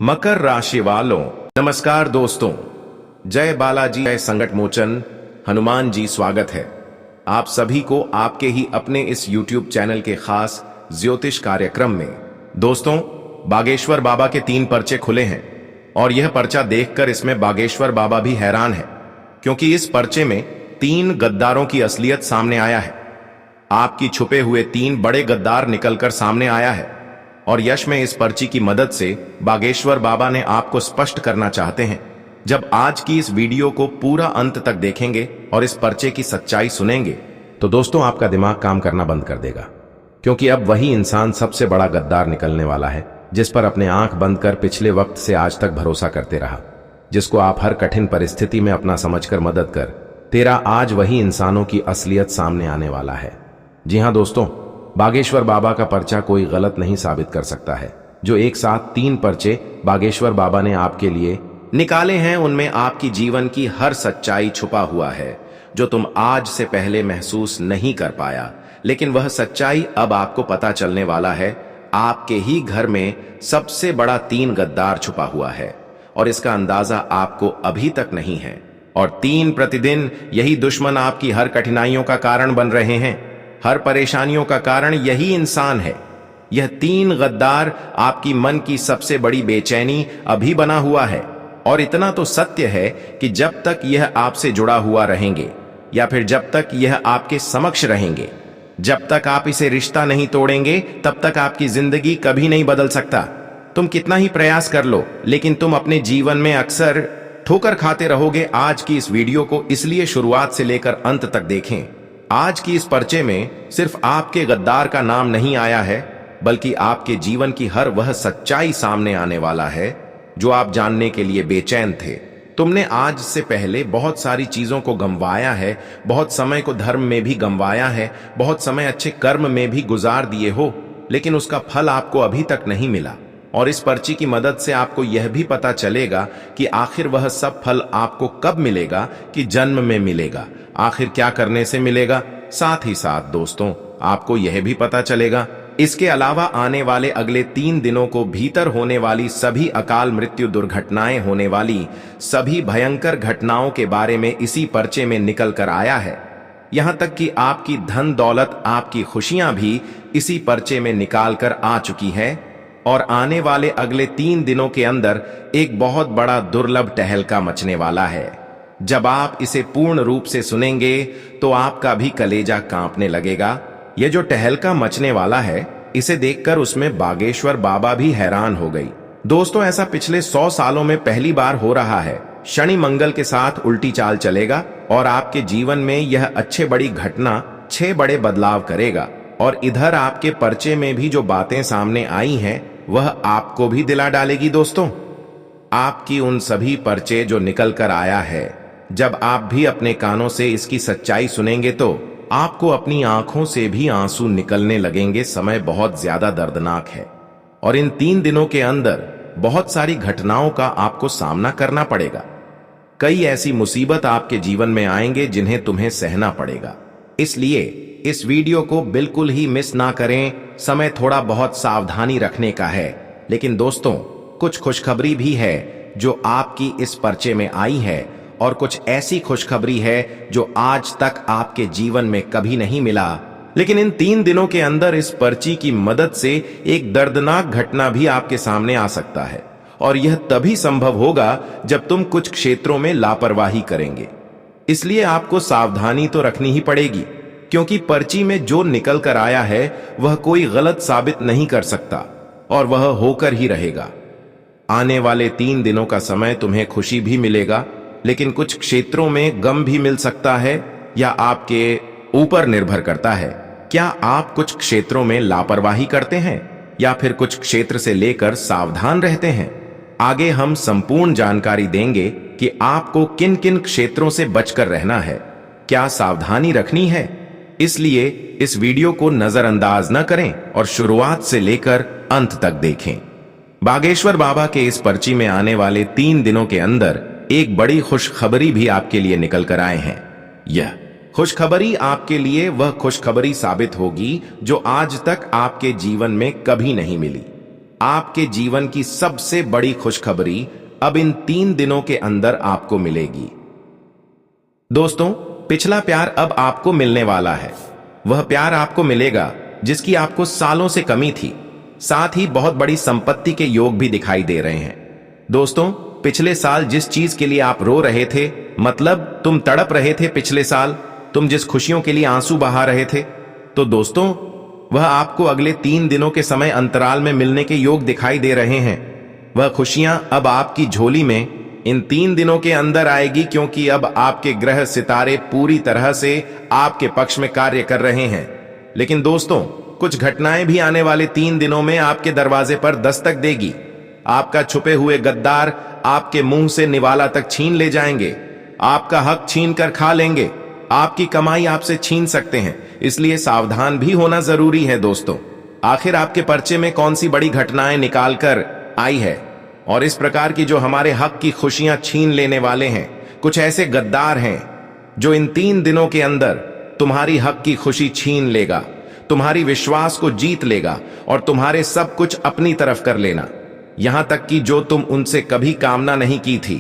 मकर राशि वालों नमस्कार दोस्तों। जय बालाजी जय संकट मोचन हनुमान जी स्वागत है आप सभी को आपके ही अपने इस YouTube चैनल के खास ज्योतिष कार्यक्रम में। दोस्तों, बागेश्वर बाबा के 3 पर्चे खुले हैं और यह पर्चा देखकर इसमें बागेश्वर बाबा भी हैरान है, क्योंकि इस पर्चे में 3 गद्दारों की असलियत सामने आया है। आपकी छुपे हुए 3 बड़े गद्दार निकलकर सामने आया है और यश में इस पर्ची की मदद से बागेश्वर बाबा ने आपको स्पष्ट करना चाहते हैं। जब आज की इस वीडियो को पूरा अंत तक देखेंगे और इस पर्चे की सच्चाई सुनेंगे तो दोस्तों आपका दिमाग काम करना बंद कर देगा, क्योंकि अब वही इंसान सबसे बड़ा गद्दार निकलने वाला है जिस पर अपने आंख बंद कर पिछले वक्त से आज तक भरोसा करते रहा, जिसको आप हर कठिन परिस्थिति में अपना समझकर मदद कर तेरा आज वही इंसानों की असलियत सामने आने वाला है। जी हाँ दोस्तों, बागेश्वर बाबा का पर्चा कोई गलत नहीं साबित कर सकता है। जो एक साथ 3 पर्चे बागेश्वर बाबा ने आपके लिए निकाले हैं, उनमें आपकी जीवन की हर सच्चाई छुपा हुआ है जो तुम आज से पहले महसूस नहीं कर पाया। लेकिन वह सच्चाई अब आपको पता चलने वाला है। आपके ही घर में सबसे बड़ा 3 गद्दार छुपा हुआ है और इसका अंदाजा आपको अभी तक नहीं है। और 3 प्रतिदिन यही दुश्मन आपकी हर कठिनाइयों का कारण बन रहे हैं। हर परेशानियों का कारण यही इंसान है। यह 3 गद्दार आपकी मन की सबसे बड़ी बेचैनी अभी बना हुआ है। और इतना तो सत्य है कि जब तक यह आपसे जुड़ा हुआ रहेंगे या फिर जब तक यह आपके समक्ष रहेंगे, जब तक आप इसे रिश्ता नहीं तोड़ेंगे, तब तक आपकी जिंदगी कभी नहीं बदल सकता। तुम कितना ही प्रयास कर लो, लेकिन तुम अपने जीवन में अक्सर ठोकर खाते रहोगे। आज की इस वीडियो को इसलिए शुरुआत से लेकर अंत तक देखें। आज की इस पर्चे में सिर्फ आपके गद्दार का नाम नहीं आया है, बल्कि आपके जीवन की हर वह सच्चाई सामने आने वाला है जो आप जानने के लिए बेचैन थे। तुमने आज से पहले बहुत सारी चीजों को गंवाया है, बहुत समय को धर्म में भी गंवाया है, बहुत समय अच्छे कर्म में भी गुजार दिए हो, लेकिन उसका फल आपको अभी तक नहीं मिला। और इस पर्ची की मदद से आपको यह भी पता चलेगा कि आखिर वह सब फल आपको कब मिलेगा, कि जन्म में मिलेगा, आखिर क्या करने से मिलेगा। साथ ही साथ दोस्तों आपको यह भी पता चलेगा इसके अलावा आने वाले अगले 3 दिनों को भीतर होने वाली सभी अकाल मृत्यु, दुर्घटनाएं होने वाली सभी भयंकर घटनाओं के बारे में इसी पर्चे में निकल कर आया है। यहां तक कि आपकी धन दौलत, आपकी खुशियां भी इसी पर्चे में निकाल कर आ चुकी है। और आने वाले अगले 3 दिनों के अंदर एक बहुत बड़ा दुर्लभ टहलका मचने वाला है। जब आप इसे पूर्ण रूप से सुनेंगे तो आपका भी कलेजा कांपने लगेगा। यह जो टहलका मचने वाला है, इसे देखकर उसमें बागेश्वर बाबा भी हैरान हो गई। दोस्तों, ऐसा पिछले 100 सालों में पहली बार हो रहा है। शनि मंगल के साथ उल्टी चाल चलेगा और आपके जीवन में यह अच्छे बड़ी घटना 6 बड़े बदलाव करेगा। और इधर आपके पर्चे में भी जो बातें सामने आई हैं वह आपको भी दिला डालेगी। दोस्तों, आपकी उन सभी पर्चे जो निकल कर आया है, जब आप भी अपने कानों से इसकी सच्चाई सुनेंगे तो आपको अपनी आंखों से भी आंसू निकलने लगेंगे। समय बहुत ज्यादा दर्दनाक है और इन 3 दिनों के अंदर बहुत सारी घटनाओं का आपको सामना करना पड़ेगा। कई ऐसी मुसीबत आपके जीवन में आएंगे जिन्हें तुम्हें सहना पड़ेगा। इसलिए इस वीडियो को बिल्कुल ही मिस ना करें। समय थोड़ा बहुत सावधानी रखने का है, लेकिन दोस्तों कुछ खुशखबरी भी है जो आपकी इस पर्चे में आई है और कुछ ऐसी खुशखबरी है जो आज तक आपके जीवन में कभी नहीं मिला। लेकिन इन 3 दिनों के अंदर इस पर्ची की मदद से एक दर्दनाक घटना भी आपके सामने आ सकता है और यह तभी संभव होगा जब तुम कुछ क्षेत्रों में लापरवाही करेंगे। इसलिए आपको सावधानी तो रखनी ही पड़ेगी, क्योंकि पर्ची में जो निकल कर आया है वह कोई गलत साबित नहीं कर सकता और वह होकर ही रहेगा। आने वाले 3 दिनों का समय तुम्हें खुशी भी मिलेगा, लेकिन कुछ क्षेत्रों में गम भी मिल सकता है या आपके ऊपर निर्भर करता है। क्या आप कुछ क्षेत्रों में लापरवाही करते हैं या फिर कुछ क्षेत्र से लेकर सावधान रहते हैं? आगे हम संपूर्ण जानकारी देंगे कि आपको किन किन क्षेत्रों से बचकर रहना है, क्या सावधानी रखनी है। इसलिए इस वीडियो को नजरअंदाज न करें और शुरुआत से लेकर अंत तक देखें। बागेश्वर बाबा के इस पर्ची में आने वाले 3 दिनों के अंदर एक बड़ी खुशखबरी भी आपके लिए निकल कर आए हैं। यह खुशखबरी आपके लिए वह खुशखबरी साबित होगी जो आज तक आपके जीवन में कभी नहीं मिली। आपके जीवन की सबसे बड़ी खुशखबरी अब इन 3 दिनों के अंदर आपको मिलेगी। दोस्तों, पिछला प्यार अब आपको मिलने वाला है। वह प्यार आपको मिलेगा जिसकी आपको सालों से कमी थी। साथ ही बहुत बड़ी संपत्ति के योग भी दिखाई दे रहे हैं। दोस्तों, पिछले साल जिस चीज के लिए आप रो रहे थे, मतलब तुम तड़प रहे थे, पिछले साल तुम जिस खुशियों के लिए आंसू बहा रहे थे, तो दोस्तों वह आपको अगले 3 दिनों के समय अंतराल में मिलने के योग दिखाई दे रहे हैं। वह खुशियां अब आपकी झोली में इन 3 दिनों के अंदर आएगी, क्योंकि अब आपके ग्रह सितारे पूरी तरह से आपके पक्ष में कार्य कर रहे हैं। लेकिन दोस्तों, कुछ घटनाएं भी आने वाले 3 दिनों में आपके दरवाजे पर दस्तक देगी। आपका छुपे हुए गद्दार आपके मुंह से निवाला तक छीन ले जाएंगे, आपका हक छीन कर खा लेंगे, आपकी कमाई आपसे छीन सकते हैं। इसलिए सावधान भी होना जरूरी है। दोस्तों, आखिर आपके पर्चे में कौन सी बड़ी घटनाएं निकाल कर आई है और इस प्रकार की जो हमारे हक की खुशियां छीन लेने वाले हैं? कुछ ऐसे गद्दार हैं जो इन 3 दिनों के अंदर तुम्हारी हक की खुशी छीन लेगा, तुम्हारी विश्वास को जीत लेगा और तुम्हारे सब कुछ अपनी तरफ कर लेना। यहां तक कि जो तुम उनसे कभी कामना नहीं की थी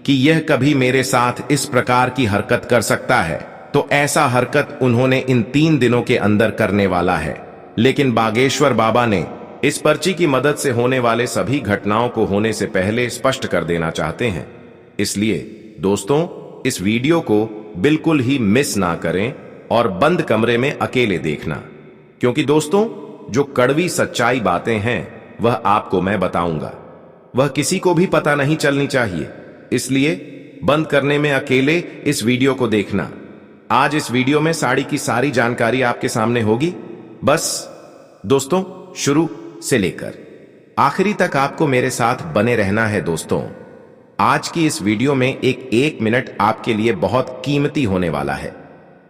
कि यह कभी मेरे साथ इस प्रकार की हरकत कर सकता है, तो ऐसा हरकत उन्होंने इन 3 दिनों के अंदर करने वाला है। लेकिन बागेश्वर बाबा ने इस पर्ची की मदद से होने वाले सभी घटनाओं को होने से पहले स्पष्ट कर देना चाहते हैं। इसलिए दोस्तों, इस वीडियो को बिल्कुल ही मिस ना करें और बंद कमरे में अकेले देखना, क्योंकि दोस्तों जो कड़वी सच्चाई बातें हैं वह आपको मैं बताऊंगा, वह किसी को भी पता नहीं चलनी चाहिए। इसलिए बंद करने में अकेले इस वीडियो को देखना। आज इस वीडियो में साड़ी की सारी जानकारी आपके सामने होगी। बस दोस्तों, शुरू से लेकर आखिरी तक आपको मेरे साथ बने रहना है। दोस्तों, आज की इस वीडियो में एक मिनट आपके लिए बहुत कीमती होने वाला है।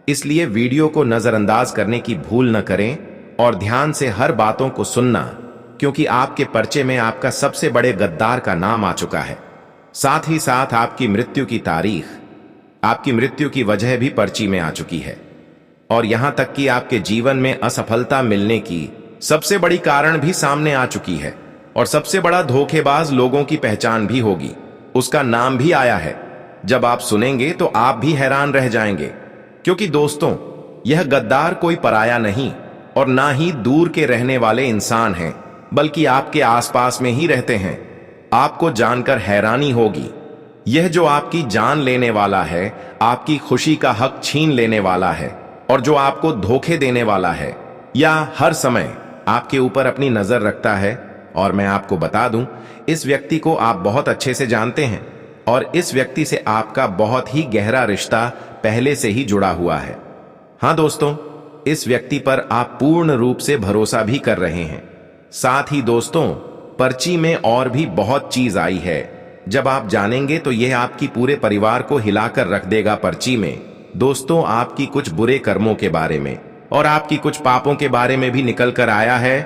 इसलिए वीडियो को नजरअंदाज करने की भूल न करें और ध्यान से हर बातों को सुनना, क्योंकि आपके पर्चे में आपका सबसे बड़े गद्दार का नाम आ चुका है। साथ ही साथ आपकी मृत्यु की तारीख, आपकी मृत्यु की वजह भी पर्ची में आ चुकी है और यहां तक कि आपके जीवन में असफलता मिलने की सबसे बड़ी कारण भी सामने आ चुकी है और सबसे बड़ा धोखेबाज लोगों की पहचान भी होगी, उसका नाम भी आया है। जब आप सुनेंगे तो आप भी हैरान रह जाएंगे, क्योंकि दोस्तों यह गद्दार कोई पराया नहीं और ना ही दूर के रहने वाले इंसान हैं, बल्कि आपके आसपास में ही रहते हैं। आपको जानकर हैरानी होगी, यह जो आपकी जान लेने वाला है, आपकी खुशी का हक छीन लेने वाला है और जो आपको धोखे देने वाला है या हर समय आपके ऊपर अपनी नजर रखता है, और मैं आपको बता दूं, इस व्यक्ति को आप बहुत अच्छे से जानते हैं और इस व्यक्ति से आपका बहुत ही गहरा रिश्ता पहले से ही जुड़ा हुआ है। हां दोस्तों, इस व्यक्ति पर आप पूर्ण रूप से भरोसा भी कर रहे हैं। साथ ही दोस्तों, पर्ची में और भी बहुत चीज आई है। जब आप जानेंगे तो यह आपकी पूरे परिवार को हिलाकर रख देगा। पर्ची में दोस्तों आपकी कुछ बुरे कर्मों के बारे में और आपकी कुछ पापों के बारे में भी निकल कर आया है।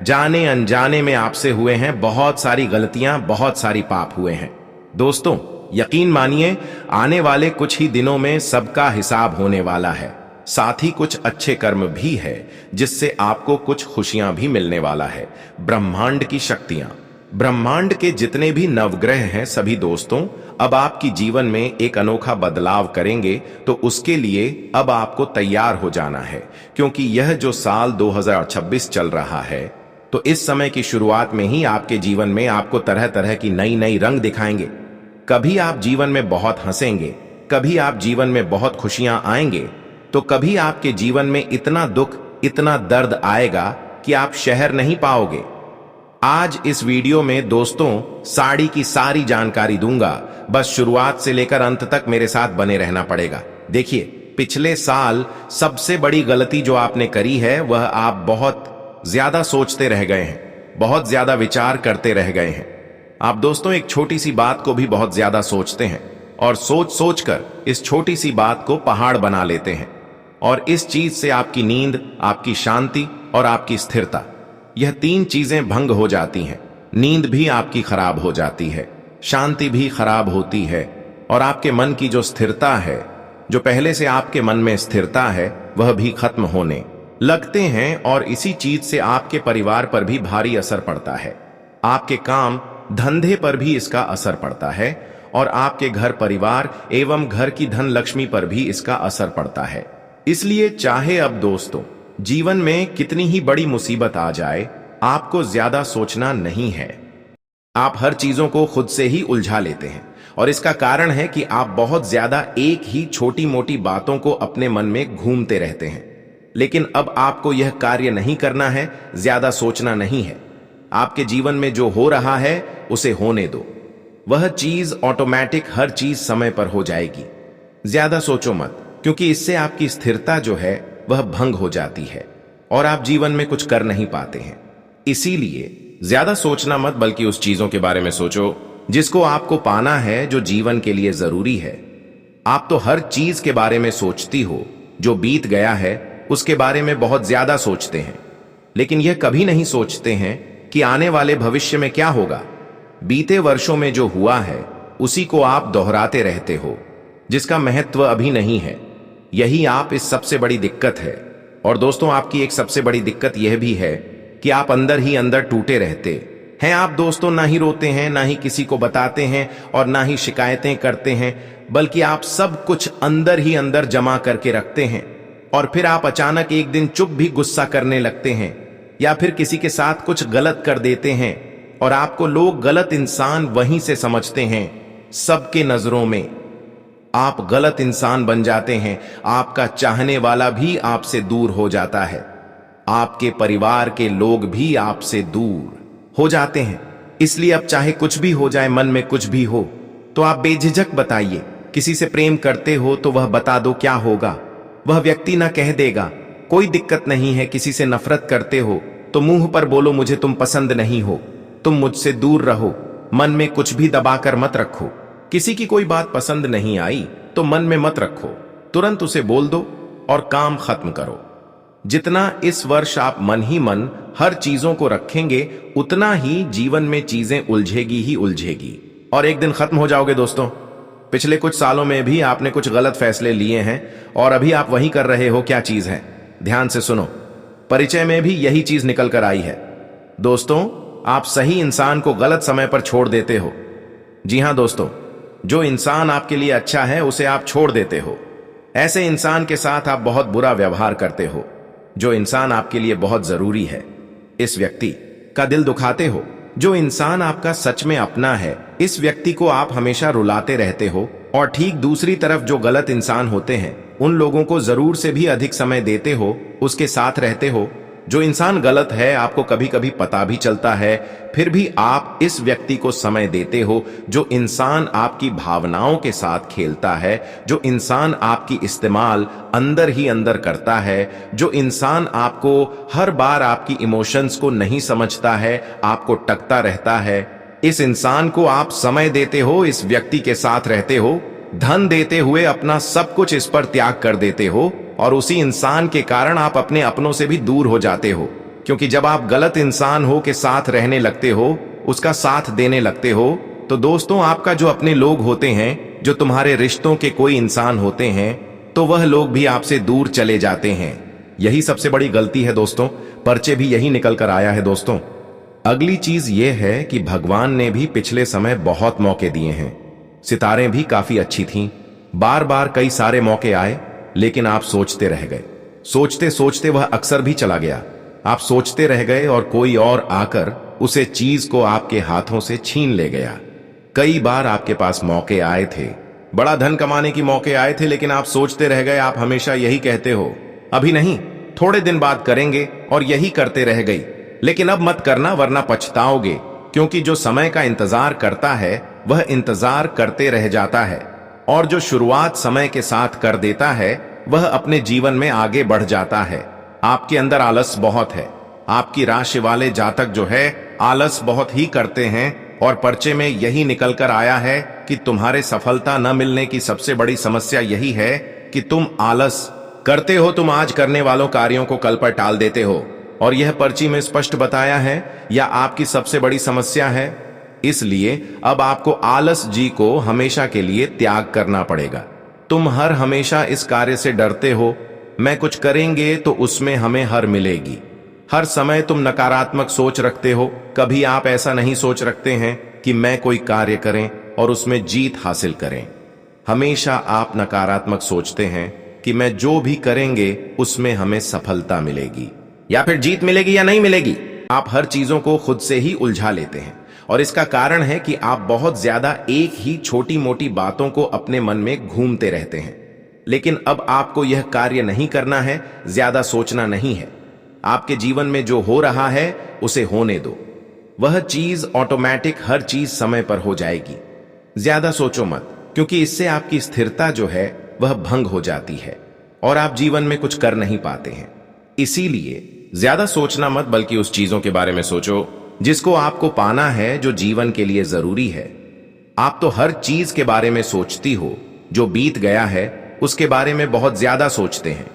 जाने अनजाने में आपसे हुए हैं बहुत सारी गलतियां, बहुत सारी पाप हुए हैं। दोस्तों यकीन मानिए, आने वाले कुछ ही दिनों में सबका हिसाब होने वाला है। साथ ही कुछ अच्छे कर्म भी है जिससे आपको कुछ खुशियां भी मिलने वाला है। ब्रह्मांड की शक्तियां, ब्रह्मांड के जितने भी नवग्रह हैं सभी दोस्तों अब आपकी जीवन में एक अनोखा बदलाव करेंगे, तो उसके लिए अब आपको तैयार हो जाना है, क्योंकि यह जो साल 2026 चल रहा है, तो इस समय की शुरुआत में ही आपके जीवन में आपको तरह तरह की नई नई रंग दिखाएंगे। कभी आप जीवन में बहुत हंसेंगे, कभी आप जीवन में बहुत खुशियां आएंगे, तो कभी आपके जीवन में इतना दुख, इतना दर्द आएगा कि आप शहर नहीं पाओगे। आज इस वीडियो में दोस्तों साड़ी की सारी जानकारी दूंगा, बस शुरुआत से लेकर अंत तक मेरे साथ बने रहना पड़ेगा। देखिए, पिछले साल सबसे बड़ी गलती जो आपने करी है वह आप बहुत ज्यादा सोचते रह गए हैं, बहुत ज्यादा विचार करते रह गए हैं। आप दोस्तों एक छोटी सी बात को भी बहुत ज्यादा सोचते हैं और सोच सोच कर इस छोटी सी बात को पहाड़ बना लेते हैं, और इस चीज से आपकी नींद, आपकी शांति और आपकी स्थिरता, यह 3 चीजें भंग हो जाती हैं। नींद भी आपकी खराब हो जाती है, शांति भी खराब होती है और आपके मन की जो स्थिरता है, जो पहले से आपके मन में स्थिरता है, वह भी खत्म होने लगते हैं और इसी चीज से आपके परिवार पर भी भारी असर पड़ता है। आपके काम धंधे पर भी इसका असर पड़ता है और आपके घर परिवार एवं घर की धन लक्ष्मी पर भी इसका असर पड़ता है। इसलिए चाहे अब दोस्तों जीवन में कितनी ही बड़ी मुसीबत आ जाए, आपको ज्यादा सोचना नहीं है। आप हर चीजों को खुद से ही उलझा लेते हैं और इसका कारण है कि आप बहुत ज्यादा एक ही छोटी मोटी बातों को अपने मन में घूमते रहते हैं। लेकिन अब आपको यह कार्य नहीं करना है, ज्यादा सोचना नहीं है। आपके जीवन में जो हो रहा है उसे होने दो। वह चीज ऑटोमेटिक हर चीज समय पर हो जाएगी। ज्यादा सोचो मत, क्योंकि इससे आपकी स्थिरता जो है वह भंग हो जाती है और आप जीवन में कुछ कर नहीं पाते हैं। इसीलिए ज्यादा सोचना मत, बल्कि उस चीजों के बारे में सोचो जिसको आपको पाना है, जो जीवन के लिए जरूरी है। आप तो हर चीज के बारे में सोचती हो, जो बीत गया है उसके बारे में बहुत ज्यादा सोचते हैं, लेकिन यह कभी नहीं सोचते हैं कि आने वाले भविष्य में क्या होगा। बीते वर्षों में जो हुआ है उसी को आप दोहराते रहते हो, जिसका महत्व अभी नहीं है। यही आप इस सबसे बड़ी दिक्कत है। और दोस्तों, आपकी एक सबसे बड़ी दिक्कत यह भी है कि आप अंदर ही अंदर टूटे रहते हैं। आप दोस्तों ना ही रोते हैं, ना ही किसी को बताते हैं और ना ही शिकायतें करते हैं, बल्कि आप सब कुछ अंदर ही अंदर जमा करके रखते हैं और फिर आप अचानक एक दिन चुप भी गुस्सा करने लगते हैं या फिर किसी के साथ कुछ गलत कर देते हैं और आपको लोग गलत इंसान वहीं से समझते हैं। सबके नजरों में आप गलत इंसान बन जाते हैं। आपका चाहने वाला भी आपसे दूर हो जाता है। आपके परिवार के लोग भी आपसे दूर हो जाते हैं। इसलिए अब चाहे कुछ भी हो जाए, मन में कुछ भी हो, तो आप बेझिझक बताइए। किसी से प्रेम करते हो तो वह बता दो क्या होगा, वह व्यक्ति ना कह देगा, कोई दिक्कत नहीं है। किसी से नफरत करते हो तो मुंह पर बोलो मुझे तुम पसंद नहीं हो, तुम मुझसे दूर रहो। मन में कुछ भी दबाकर मत रखो। किसी की कोई बात पसंद नहीं आई तो मन में मत रखो, तुरंत उसे बोल दो और काम खत्म करो। जितना इस वर्ष आप मन ही मन हर चीजों को रखेंगे, उतना ही जीवन में चीजें उलझेगी ही उलझेगी और एक दिन खत्म हो जाओगे। दोस्तों, पिछले कुछ सालों में भी आपने कुछ गलत फैसले लिए हैं और अभी आप वही कर रहे हो। क्या चीज है? ध्यान से सुनो। परिचय में भी यही चीज निकल कर आई है। दोस्तों, आप सही इंसान को गलत समय पर छोड़ देते हो। जी हां दोस्तों, जो इंसान आपके लिए अच्छा है उसे आप छोड़ देते हो। ऐसे इंसान के साथ आप बहुत बुरा व्यवहार करते हो। जो इंसान आपके लिए बहुत जरूरी है, इस व्यक्ति का दिल दुखाते हो। जो इंसान आपका सच में अपना है, इस व्यक्ति को आप हमेशा रुलाते रहते हो। और ठीक दूसरी तरफ जो गलत इंसान होते हैं, उन लोगों को जरूर से भी अधिक समय देते हो, उसके साथ रहते हो। जो इंसान गलत है आपको कभी कभी पता भी चलता है, फिर भी आप इस व्यक्ति को समय देते हो। जो इंसान आपकी भावनाओं के साथ खेलता है, जो इंसान आपकी इस्तेमाल अंदर ही अंदर करता है, जो इंसान आपको हर बार आपकी इमोशंस को नहीं समझता है, आपको टकता रहता है, इस इंसान को आप समय देते हो, इस व्यक्ति के साथ रहते हो, धन देते हुए अपना सब कुछ इस पर त्याग कर देते हो और उसी इंसान के कारण आप अपने अपनों से भी दूर हो जाते हो। क्योंकि जब आप गलत इंसान हो के साथ रहने लगते हो, उसका साथ देने लगते हो, तो दोस्तों आपका जो अपने लोग होते हैं, जो तुम्हारे रिश्तों के कोई इंसान होते हैं, तो वह लोग भी आपसे दूर चले जाते हैं। यही सबसे बड़ी गलती है दोस्तों। पर्चे भी यही निकल कर आया है दोस्तों। अगली चीज यह है कि भगवान ने भी पिछले समय बहुत मौके दिए हैं। सितारें भी काफी अच्छी थीं, बार बार कई सारे मौके आए, लेकिन आप सोचते रह गए। सोचते सोचते वह अक्सर भी चला गया। आप सोचते रह गए और कोई और आकर उसे चीज को आपके हाथों से छीन ले गया। कई बार आपके पास मौके आए थे, बड़ा धन कमाने की मौके आए थे, लेकिन आप सोचते रह गए। आप हमेशा यही कहते हो, अभी नहीं, थोड़े दिन बाद करेंगे, और यही करते रह गई। लेकिन अब मत करना, वरना पछताओगे। क्योंकि जो समय का इंतजार करता है वह इंतजार करते रह जाता है, और जो शुरुआत समय के साथ कर देता है वह अपने जीवन में आगे बढ़ जाता है। आपके अंदर आलस बहुत है। आपकी राशि वाले जातक जो है आलस बहुत ही करते हैं, और पर्चे में यही निकल कर आया है कि तुम्हारे सफलता न मिलने की सबसे बड़ी समस्या यही है कि तुम आलस करते हो। तुम आज करने वालों कार्यों को कल पर टाल देते हो, और यह पर्ची में स्पष्ट बताया है, यह आपकी सबसे बड़ी समस्या है। इसलिए अब आपको आलस जी को हमेशा के लिए त्याग करना पड़ेगा। तुम हर हमेशा इस कार्य से डरते हो, मैं कुछ करेंगे तो उसमें हमें हार मिलेगी। हर समय तुम नकारात्मक सोच रखते हो। कभी आप ऐसा नहीं सोच रखते हैं कि मैं कोई कार्य करें और उसमें जीत हासिल करें। हमेशा आप नकारात्मक सोचते हैं कि मैं जो भी करेंगे उसमें हमें सफलता मिलेगी या फिर जीत मिलेगी या नहीं मिलेगी। आप हर चीजों को खुद से ही उलझा लेते हैं और इसका कारण है कि आप बहुत ज्यादा एक ही छोटी मोटी बातों को अपने मन में घूमते रहते हैं। लेकिन अब आपको यह कार्य नहीं करना है, ज्यादा सोचना नहीं है। आपके जीवन में जो हो रहा है उसे होने दो। वह चीज ऑटोमेटिक हर चीज समय पर हो जाएगी। ज्यादा सोचो मत, क्योंकि इससे आपकी स्थिरता जो है वह भंग हो जाती है और आप जीवन में कुछ कर नहीं पाते हैं। इसीलिए ज्यादा सोचना मत, बल्कि उस चीजों के बारे में सोचो जिसको आपको पाना है, जो जीवन के लिए जरूरी है। आप तो हर चीज के बारे में सोचती हो, जो बीत गया है उसके बारे में बहुत ज्यादा सोचते हैं,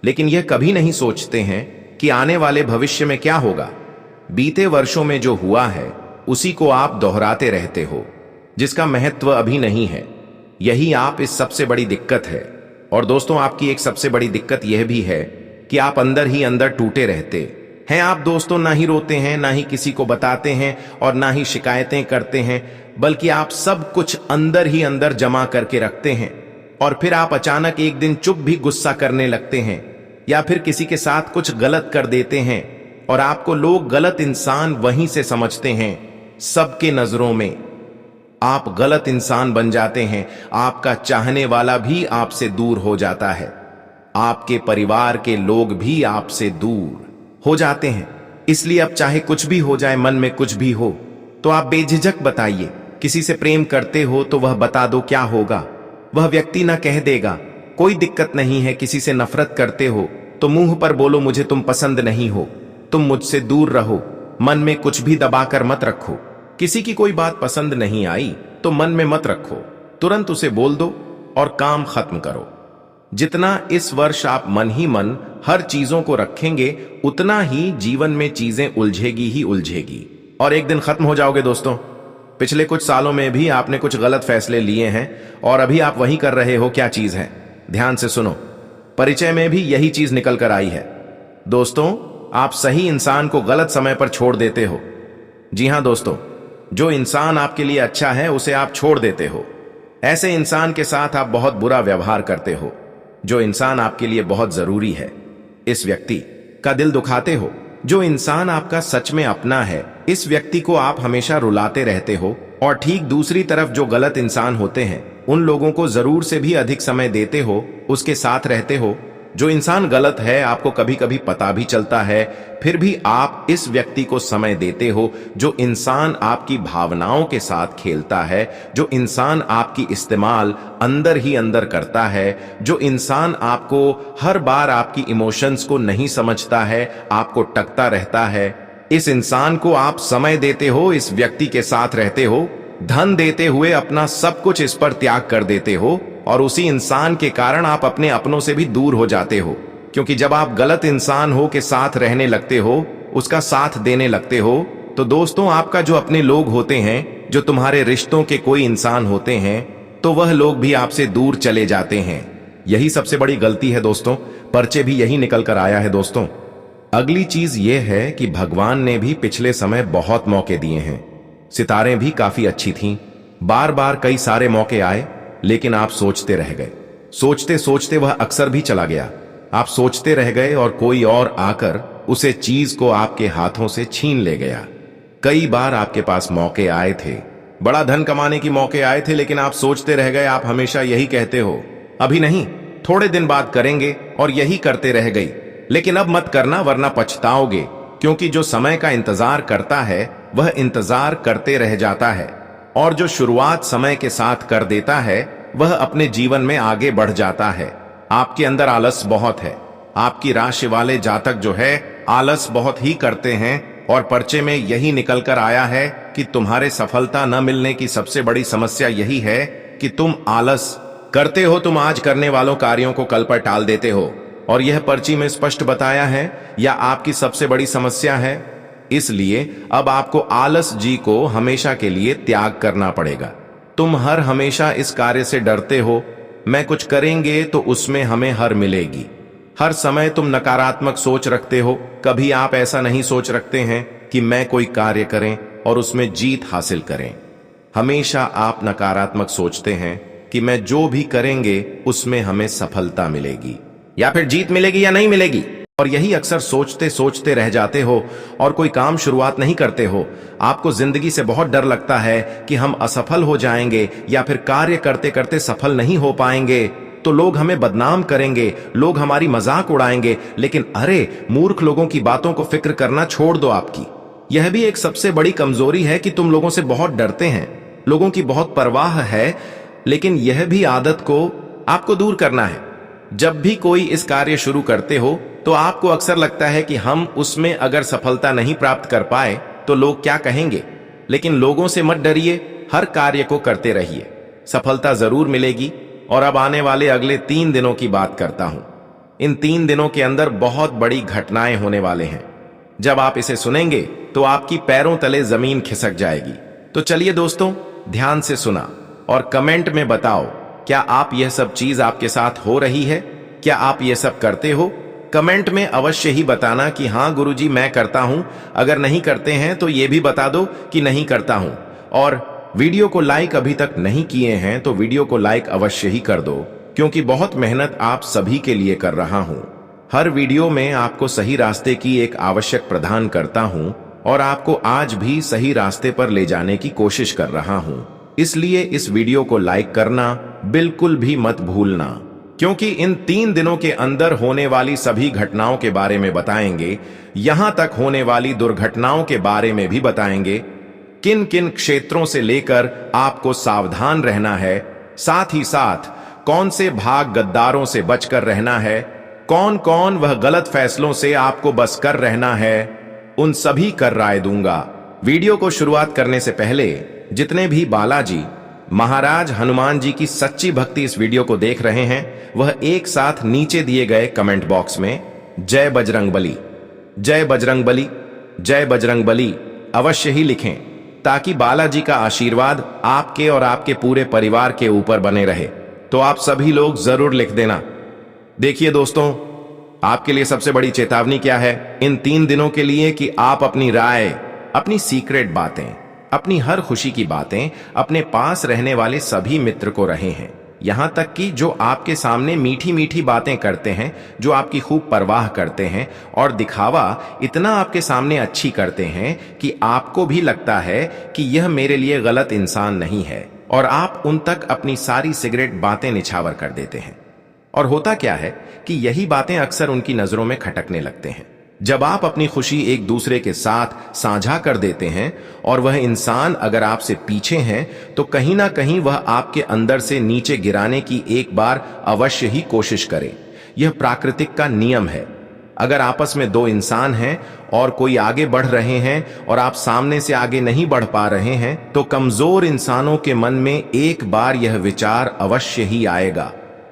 लेकिन यह कभी नहीं सोचते हैं कि आने वाले भविष्य में क्या होगा। बीते वर्षों में जो हुआ है उसी को आप दोहराते रहते हो, जिसका महत्व अभी नहीं है। यही आप इस सबसे बड़ी दिक्कत है। और दोस्तों, आपकी एक सबसे बड़ी दिक्कत यह भी है कि आप अंदर ही अंदर टूटे रहते हैं। आप दोस्तों ना ही रोते हैं, ना ही किसी को बताते हैं और ना ही शिकायतें करते हैं, बल्कि आप सब कुछ अंदर ही अंदर जमा करके रखते हैं और फिर आप अचानक एक दिन चुप भी गुस्सा करने लगते हैं या फिर किसी के साथ कुछ गलत कर देते हैं और आपको लोग गलत इंसान वहीं से समझते हैं। सबके नजरों में आप गलत इंसान बन जाते हैं। आपका चाहने वाला भी आपसे दूर हो जाता है। आपके परिवार के लोग भी आपसे दूर हो जाते हैं। इसलिए अब चाहे कुछ भी हो जाए, मन में कुछ भी हो, तो आप बेझिझक बताइए। किसी से प्रेम करते हो तो वह बता दो क्या होगा, वह व्यक्ति ना कह देगा, कोई दिक्कत नहीं है। किसी से नफरत करते हो तो मुंह पर बोलो मुझे तुम पसंद नहीं हो, तुम मुझसे दूर रहो। मन में कुछ भी दबाकर मत रखो। किसी की कोई बात पसंद नहीं आई तो मन में मत रखो, तुरंत उसे बोल दो और काम खत्म करो। जितना इस वर्ष आप मन ही मन हर चीजों को रखेंगे, उतना ही जीवन में चीजें उलझेगी ही उलझेगी और एक दिन खत्म हो जाओगे। दोस्तों, पिछले कुछ सालों में भी आपने कुछ गलत फैसले लिए हैं और अभी आप वही कर रहे हो। क्या चीज है? ध्यान से सुनो। परिचय में भी यही चीज निकल कर आई है। दोस्तों, आप सही इंसान को गलत समय पर छोड़ देते हो। जी हां दोस्तों, जो इंसान आपके लिए अच्छा है उसे आप छोड़ देते हो। ऐसे इंसान के साथ आप बहुत बुरा व्यवहार करते हो। जो इंसान आपके लिए बहुत जरूरी है, इस व्यक्ति का दिल दुखाते हो। जो इंसान आपका सच में अपना है, इस व्यक्ति को आप हमेशा रुलाते रहते हो। और ठीक दूसरी तरफ जो गलत इंसान होते हैं, उन लोगों को जरूर से भी अधिक समय देते हो, उसके साथ रहते हो। जो इंसान गलत है आपको कभी कभी पता भी चलता है, फिर भी आप इस व्यक्ति को समय देते हो। जो इंसान आपकी भावनाओं के साथ खेलता है, जो इंसान आपकी इस्तेमाल अंदर ही अंदर करता है, जो इंसान आपको हर बार आपकी इमोशंस को नहीं समझता है, आपको टकता रहता है, इस इंसान को आप समय देते हो, इस व्यक्ति के साथ रहते हो, धन देते हुए अपना सब कुछ इस पर त्याग कर देते हो और उसी इंसान के कारण आप अपने अपनों से भी दूर हो जाते हो। क्योंकि जब आप गलत इंसान हो के साथ रहने लगते हो, उसका साथ देने लगते हो, तो दोस्तों आपका जो अपने लोग होते हैं, जो तुम्हारे रिश्तों के कोई इंसान होते हैं, तो वह लोग भी आपसे दूर चले जाते हैं। यही सबसे बड़ी गलती है दोस्तों। पर्चे भी यही निकल कर आया है दोस्तों। अगली चीज यह है कि भगवान ने भी पिछले समय बहुत मौके दिए हैं। सितारें भी काफी अच्छी थीं, बार बार कई सारे मौके आए, लेकिन आप सोचते रह गए। सोचते सोचते वह अक्सर भी चला गया। आप सोचते रह गए और कोई और आकर उसे चीज को आपके हाथों से छीन ले गया। कई बार आपके पास मौके आए थे, बड़ा धन कमाने की मौके आए थे, लेकिन आप सोचते रह गए। आप हमेशा यही कहते हो, अभी नहीं, थोड़े दिन बाद करेंगे, और यही करते रह गई। लेकिन अब मत करना, वरना पछताओगे। क्योंकि जो समय का इंतजार करता है वह इंतजार करते रह जाता है, और जो शुरुआत समय के साथ कर देता है वह अपने जीवन में आगे बढ़ जाता है। आपके अंदर आलस बहुत है। आपकी राशि वाले जातक जो है आलस बहुत ही करते हैं, और पर्चे में यही निकल कर आया है कि तुम्हारे सफलता न मिलने की सबसे बड़ी समस्या यही है कि तुम आलस करते हो। तुम आज करने वालों कार्यों को कल पर टाल देते हो, और यह पर्ची में स्पष्ट बताया है, यह आपकी सबसे बड़ी समस्या है। इसलिए अब आपको आलस जी को हमेशा के लिए त्याग करना पड़ेगा। तुम हर हमेशा इस कार्य से डरते हो, मैं कुछ करेंगे तो उसमें हमें हार मिलेगी। हर समय तुम नकारात्मक सोच रखते हो। कभी आप ऐसा नहीं सोच रखते हैं कि मैं कोई कार्य करें और उसमें जीत हासिल करें। हमेशा आप नकारात्मक सोचते हैं कि मैं जो भी करेंगे उसमें हमें सफलता मिलेगी या फिर जीत मिलेगी या नहीं मिलेगी। और यही अक्सर सोचते सोचते रह जाते हो और कोई काम शुरुआत नहीं करते हो। आपको जिंदगी से बहुत डर लगता है कि हम असफल हो जाएंगे या फिर कार्य करते करते सफल नहीं हो पाएंगे तो लोग हमें बदनाम करेंगे, लोग हमारी मजाक उड़ाएंगे। लेकिन अरे मूर्ख लोगों की बातों को फिक्र करना छोड़ दो। आपकी यह भी एक सबसे बड़ी कमजोरी है कि तुम लोगों से बहुत डरते हैं, लोगों की बहुत परवाह है। लेकिन यह भी आदत को आपको दूर करना है। जब भी कोई इस कार्य शुरू करते हो तो आपको अक्सर लगता है कि हम उसमें अगर सफलता नहीं प्राप्त कर पाए तो लोग क्या कहेंगे। लेकिन लोगों से मत डरिए, हर कार्य को करते रहिए, सफलता जरूर मिलेगी। और अब आने वाले अगले 3 दिनों की बात करता हूं। इन 3 दिनों के अंदर बहुत बड़ी घटनाएं होने वाले हैं। जब आप इसे सुनेंगे तो आपकी पैरों तले जमीन खिसक जाएगी। तो चलिए दोस्तों, ध्यान से सुना और कमेंट में बताओ, क्या आप यह सब चीज आपके साथ हो रही है? क्या आप यह सब करते हो? कमेंट में अवश्य ही बताना कि हां गुरुजी मैं करता हूं। अगर नहीं करते हैं तो यह भी बता दो कि नहीं करता हूं। और वीडियो को लाइक अभी तक नहीं किए हैं तो वीडियो को लाइक अवश्य ही कर दो, क्योंकि बहुत मेहनत आप सभी के लिए कर रहा हूं। हर वीडियो में आपको सही रास्ते की एक आवश्यक प्रदान करता हूं और आपको आज भी सही रास्ते पर ले जाने की कोशिश कर रहा हूं। इसलिए इस वीडियो को लाइक करना बिल्कुल भी मत भूलना, क्योंकि इन 3 दिनों के अंदर होने वाली सभी घटनाओं के बारे में बताएंगे। यहां तक होने वाली दुर्घटनाओं के बारे में भी बताएंगे। किन किन क्षेत्रों से लेकर आपको सावधान रहना है, साथ ही साथ कौन से भाग गद्दारों से बचकर रहना है, कौन कौन वह गलत फैसलों से आपको बस कर रहना है, उन सभी कर राय दूंगा। वीडियो को शुरुआत करने से पहले जितने भी बालाजी महाराज हनुमान जी की सच्ची भक्ति इस वीडियो को देख रहे हैं, वह एक साथ नीचे दिए गए कमेंट बॉक्स में जय बजरंगबली, जय बजरंगबली, जय बजरंगबली अवश्य ही लिखें, ताकि बालाजी का आशीर्वाद आपके और आपके पूरे परिवार के ऊपर बने रहे। तो आप सभी लोग जरूर लिख देना। देखिए दोस्तों, आपके लिए सबसे बड़ी चेतावनी क्या है इन 3 दिनों के लिए कि आप अपनी राय, अपनी सीक्रेट बातें, अपनी हर खुशी की बातें अपने पास रहने वाले सभी मित्र को रहे हैं। यहां तक कि जो आपके सामने मीठी मीठी बातें करते हैं, जो आपकी खूब परवाह करते हैं और दिखावा इतना आपके सामने अच्छी करते हैं कि आपको भी लगता है कि यह मेरे लिए गलत इंसान नहीं है, और आप उन तक अपनी सारी सिगरेट बातें निछावर कर देते हैं। और होता क्या है कि यही बातें अक्सर उनकी नजरों में खटकने लगते हैं। जब आप अपनी खुशी एक दूसरे के साथ साझा कर देते हैं और वह इंसान अगर आपसे पीछे है तो कहीं ना कहीं वह आपके अंदर से नीचे गिराने की एक बार अवश्य ही कोशिश करे। यह प्राकृतिक का नियम है। अगर आपस में 2 इंसान हैं और कोई आगे बढ़ रहे हैं और आप सामने से आगे नहीं बढ़ पा रहे हैं, तो कमजोर इंसानों के मन में एक बार यह विचार अवश्य ही आएगा,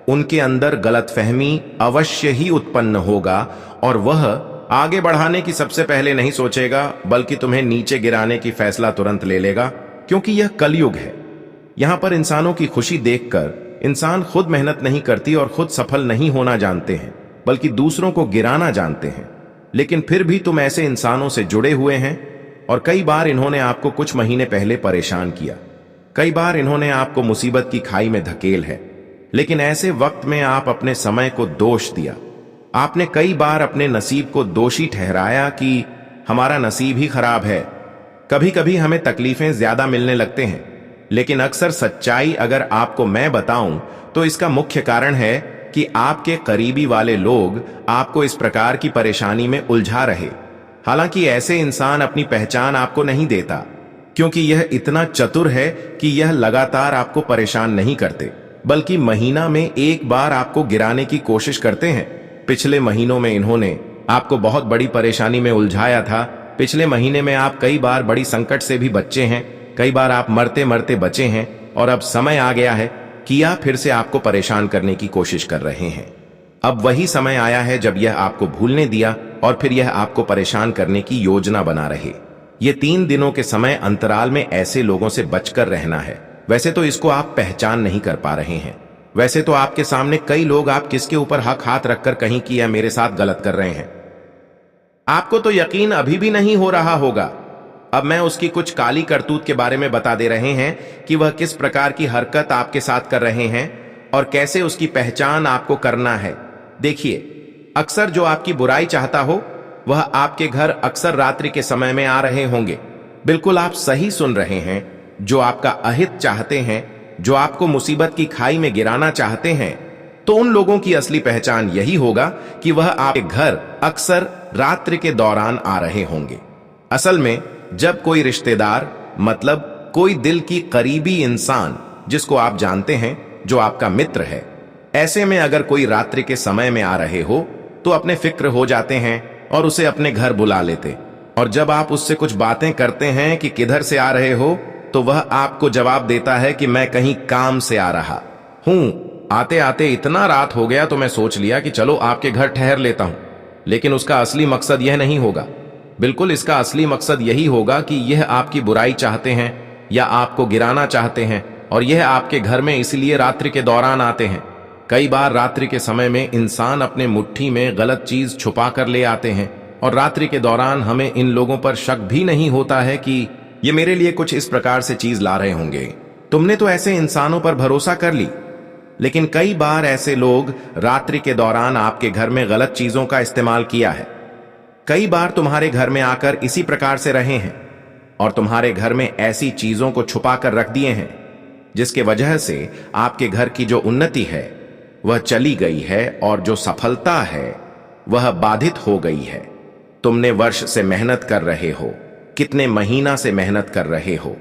उनके अंदर गलतफहमी अवश्य ही उत्पन्न होगा और वह आगे बढ़ाने की सबसे पहले नहीं सोचेगा, बल्कि तुम्हें नीचे गिराने की फैसला तुरंत ले लेगा। क्योंकि यह कलयुग है। यहां पर इंसानों की खुशी देखकर इंसान खुद मेहनत नहीं करती और खुद सफल नहीं होना जानते हैं, बल्कि दूसरों को गिराना जानते हैं। लेकिन फिर भी तुम ऐसे इंसानों से जुड़े हुए हैं और कई बार इन्होंने आपको कुछ महीने पहले परेशान किया, कई बार इन्होंने आपको मुसीबत की खाई में धकेल है। लेकिन ऐसे वक्त में आप अपने समय को दोष दिया। आपने कई बार अपने नसीब को दोषी ठहराया कि हमारा नसीब ही खराब है। कभी कभी हमें तकलीफें ज्यादा मिलने लगते हैं, लेकिन अक्सर सच्चाई अगर आपको मैं बताऊं तो इसका मुख्य कारण है कि आपके करीबी वाले लोग आपको इस प्रकार की परेशानी में उलझा रहे। हालांकि ऐसे इंसान अपनी पहचान आपको नहीं देता, क्योंकि यह इतना चतुर है कि यह लगातार आपको परेशान नहीं करते, बल्कि महीना में एक बार आपको गिराने की कोशिश करते हैं। पिछले महीनों में इन्होंने आपको बहुत बड़ी परेशानी में उलझाया था। पिछले महीने में आप कई बार बड़ी संकट से भी बचे हैं, कई बार आप मरते मरते बचे हैं, और अब समय आ गया है कि यह फिर से आपको परेशान करने की कोशिश कर रहे हैं। अब वही समय आया है जब यह आपको भूलने दिया और फिर यह आपको परेशान करने की योजना बना रहे। ये 3 दिनों के समय अंतराल में ऐसे लोगों से बचकर रहना है। वैसे तो इसको आप पहचान नहीं कर पा रहे हैं, वैसे तो आपके सामने कई लोग आप किसके ऊपर हक हाथ रखकर कहीं कि यह मेरे साथ गलत कर रहे हैं। आपको तो यकीन अभी भी नहीं हो रहा होगा। अब मैं उसकी कुछ काली करतूत के बारे में बता दे रहे हैं कि वह किस प्रकार की हरकत आपके साथ कर रहे हैं और कैसे उसकी पहचान आपको करना है। देखिए, अक्सर जो आपकी बुराई चाहता हो वह आपके घर अक्सर रात्रि के समय में आ रहे होंगे। बिल्कुल आप सही सुन रहे हैं। जो आपका अहित चाहते हैं, जो आपको मुसीबत की खाई में गिराना चाहते हैं, तो उन लोगों की असली पहचान यही होगा कि वह आपके घर अक्सर रात्रि के दौरान आ रहे होंगे। असल में जब कोई रिश्तेदार, मतलब कोई दिल की करीबी इंसान जिसको आप जानते हैं, जो आपका मित्र है, ऐसे में अगर कोई रात्रि के समय में आ रहे हो तो अपने फिक्र हो जाते हैं और उसे अपने घर बुला लेते। और जब आप उससे कुछ बातें करते हैं कि किधर से आ रहे हो, तो वह आपको जवाब देता है कि मैं कहीं काम से आ रहा हूं। आते आते इतना रात हो गया तो मैं सोच लिया कि चलो आपके घर ठहर लेता हूं। लेकिन उसका असली मकसद यह नहीं होगा। बिल्कुल इसका असली मकसद यही होगा कि यह आपकी बुराई चाहते हैं या आपको गिराना चाहते हैं, और यह आपके घर में इसलिए रात्रि के दौरान आते हैं। कई बार रात्रि के समय में इंसान अपने मुट्ठी में गलत चीज छुपा कर ले आते हैं, और रात्रि के दौरान हमें इन लोगों पर शक भी नहीं होता है कि ये मेरे लिए कुछ इस प्रकार से चीज ला रहे होंगे। तुमने तो ऐसे इंसानों पर भरोसा कर ली, लेकिन कई बार ऐसे लोग रात्रि के दौरान आपके घर में गलत चीजों का इस्तेमाल किया है। कई बार तुम्हारे घर में आकर इसी प्रकार से रहे हैं और तुम्हारे घर में ऐसी चीजों को छुपा कर रख दिए हैं जिसके वजह से आपके घर की जो उन्नति है वह चली गई है, और जो सफलता है वह बाधित हो गई है। तुमने वर्ष से मेहनत कर रहे हो, कितने महीना से मेहनत कर रहे हो,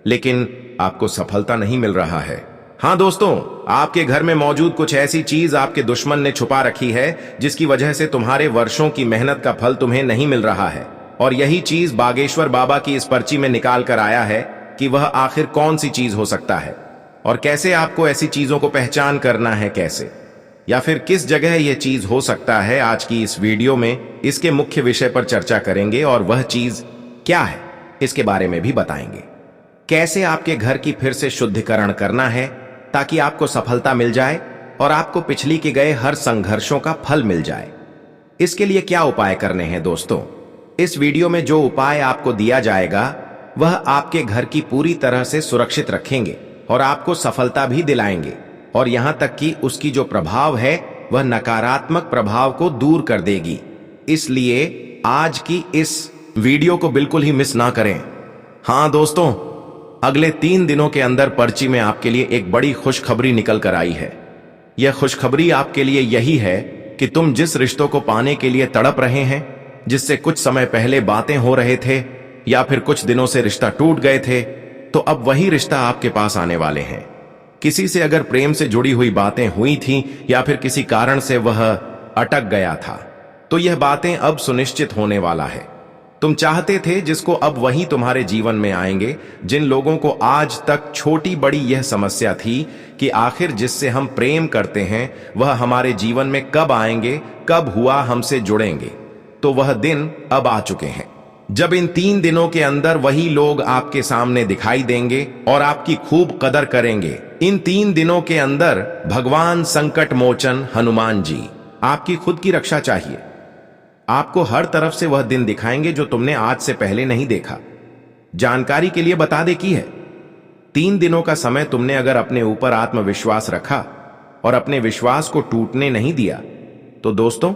लेकिन आपको सफलता नहीं मिल रहा है। हाँ दोस्तों, आपके घर में मौजूद कुछ ऐसी चीज आपके दुश्मन ने छुपा रखी है जिसकी वजह से तुम्हारे वर्षों की मेहनत का फल तुम्हें नहीं मिल रहा है। और यही चीज बागेश्वर बाबा की इस पर्ची में निकाल कर आया है कि वह आखिर कौन सी चीज हो सकता है और कैसे आपको ऐसी चीजों को पहचान करना है, कैसे या फिर किस जगह यह चीज हो सकता है। आज की इस वीडियो में इसके मुख्य विषय पर चर्चा करेंगे और वह चीज क्या है इसके बारे में भी बताएंगे। कैसे आपके घर की फिर से शुद्धिकरण करना है ताकि आपको सफलता मिल जाए और आपको पिछली के गए हर संघर्षों का फल मिल जाए। इसके लिए क्या उपाय करने हैं दोस्तों? इस वीडियो में जो उपाय आपको दिया जाएगा वह आपके घर की पूरी तरह से सुरक्षित रखेंगे और आपको सफलता भी दिलाएंगे, और यहां तक कि उसकी जो प्रभाव है वह नकारात्मक प्रभाव को दूर कर देगी। इसलिए आज की इस वीडियो को बिल्कुल ही मिस ना करें। हां दोस्तों, अगले 3 दिनों के अंदर पर्ची में आपके लिए एक बड़ी खुशखबरी निकल कर आई है। यह खुशखबरी आपके लिए यही है कि तुम जिस रिश्तों को पाने के लिए तड़प रहे हैं, जिससे कुछ समय पहले बातें हो रहे थे या फिर कुछ दिनों से रिश्ता टूट गए थे, तो अब वही रिश्ता आपके पास आने वाले हैं। किसी से अगर प्रेम से जुड़ी हुई बातें हुई थी या फिर किसी कारण से वह अटक गया था, तो यह बातें अब सुनिश्चित होने वाला है। तुम चाहते थे जिसको, अब वही तुम्हारे जीवन में आएंगे। जिन लोगों को आज तक छोटी बड़ी यह समस्या थी कि आखिर जिससे हम प्रेम करते हैं वह हमारे जीवन में कब आएंगे, कब हुआ हमसे जुड़ेंगे, तो वह दिन अब आ चुके हैं जब इन 3 दिनों के अंदर वही लोग आपके सामने दिखाई देंगे और आपकी खूब कदर करेंगे। इन 3 दिनों के अंदर भगवान संकट मोचन हनुमान जी आपकी खुद की रक्षा चाहिए। आपको हर तरफ से वह दिन दिखाएंगे जो तुमने आज से पहले नहीं देखा। जानकारी के लिए बता दे की है, 3 दिनों का समय तुमने अगर अपने ऊपर आत्मविश्वास रखा और अपने विश्वास को टूटने नहीं दिया, तो दोस्तों